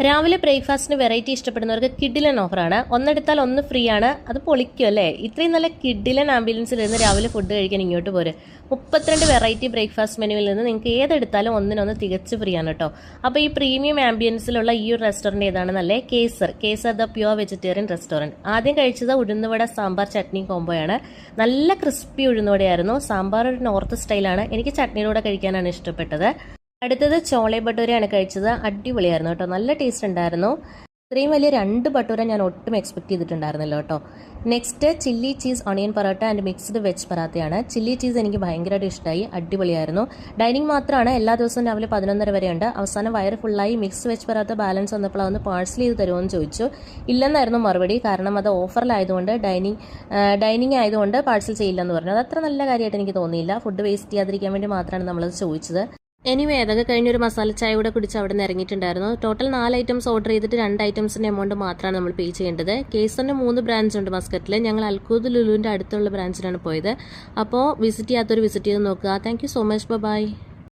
രാവിലെ ബ്രേക്ക്ഫാസ്റ്റിന് വെറൈറ്റി ഇഷ്ടപ്പെടുന്നവർക്ക് കിഡിലൻ ഓഫറാണ്. ഒന്നെടുത്താൽ ഒന്ന് ഫ്രീ ആണ്. അത് പൊളിക്കും അല്ലേ? ഇത്രയും നല്ല കിഡിലൻ ആംബുലൻസിൽ നിന്ന് രാവിലെ ഫുഡ് കഴിക്കാൻ ഇങ്ങോട്ട് പോര്. 32 വെറൈറ്റി ബ്രേക്ക്ഫാസ്റ്റ് മെനുവിൽ നിന്ന് നിങ്ങൾക്ക് ഏതെടുത്താലും ഒന്നിനൊന്ന് തികച്ച് ഫ്രീ ആണ് കേട്ടോ. അപ്പോൾ ഈ പ്രീമിയം ആംബിയൻസിലുള്ള ഈ ഒരു റെസ്റ്റോറൻറ്റ് ഏതാണെന്നല്ലേ? Kesar the pure vegetarian restaurant. ആദ്യം കഴിച്ചത് ഉഴുന്നുവട സാമ്പാർ ചട്നി കോംബോയാണ്. നല്ല ക്രിസ്പി ഉഴുന്നുവടയായിരുന്നു. സാമ്പാർ ഒരു നോർത്ത് സ്റ്റൈലാണ്. എനിക്ക് ചട്നിയുടെ കൂടെ കഴിക്കാനാണ് ഇഷ്ടപ്പെട്ടത്. അടുത്തത് ചോളെ ഭട്ടൂരയാണ് കഴിച്ചത്. അടിപൊളിയായിരുന്നു കേട്ടോ, നല്ല ടേസ്റ്റ് ഉണ്ടായിരുന്നു. ഇത്രയും വലിയ 2 ഭട്ടൂര ഞാൻ ഒട്ടും എക്സ്പെക്ട് ചെയ്തിട്ടുണ്ടായിരുന്നല്ലോ കേട്ടോ. Next chilli cheese onion parotta and mixed veg പറാത്തയാണ്. ചില്ലി ചീസ് എനിക്ക് ഭയങ്കരമായിട്ട് ഇഷ്ടമായി, അടിപൊളിയായിരുന്നു. ഡൈനിങ് മാത്രമാണ്, എല്ലാ ദിവസവും രാവിലെ 11:30 വരെ ഉണ്ട്. അവസാനം വയറ് ഫുള്ളായി. മിക്സ് വെജ് പറാത്ത ബാലൻസ് വന്നപ്പോൾ അതൊന്ന് പാഴ്സൽ ചെയ്ത് തരുമോ എന്ന് ചോദിച്ചു. ഇല്ലെന്നായിരുന്നു മറുപടി. കാരണം അത് ഓഫറിലായതുകൊണ്ട് ഡൈനിങ് ആയതുകൊണ്ട് പാഴ്സൽ ചെയ്യില്ലെന്ന് പറഞ്ഞു. അത് അത്ര നല്ല കാര്യമായിട്ട് എനിക്ക് തോന്നിയില്ല. ഫുഡ് വേസ്റ്റ് ചെയ്യാതിരിക്കാൻ വേണ്ടി മാത്രമാണ് നമ്മളത് ചോദിച്ചത്. എനിവേ അതൊക്കെ കഴിഞ്ഞൊരു മസാല ചായ കൂടെ കുടിച്ച് അവിടെ നിന്ന് ഇറങ്ങിയിട്ടുണ്ടായിരുന്നു. ടോട്ടൽ 4 ഐറ്റംസ് ഓർഡർ ചെയ്തിട്ട് 2 ഐറ്റംസിൻ്റെ എമൗണ്ട് മാത്രമാണ് നമ്മൾ പേ ചെയ്യേണ്ടത്. കേസറിന് 3 ബ്രാഞ്ച് ഉണ്ട് മസ്കറ്റിൽ. ഞങ്ങൾ അൽക്കൂദ് ലുലുവിൻ്റെ അടുത്തുള്ള ബ്രാഞ്ചിലാണ് പോയത്. അപ്പോൾ വിസിറ്റ് ചെയ്യാത്തവർ വിസിറ്റ് ചെയ്ത് നോക്കുക. Thank you so much. By.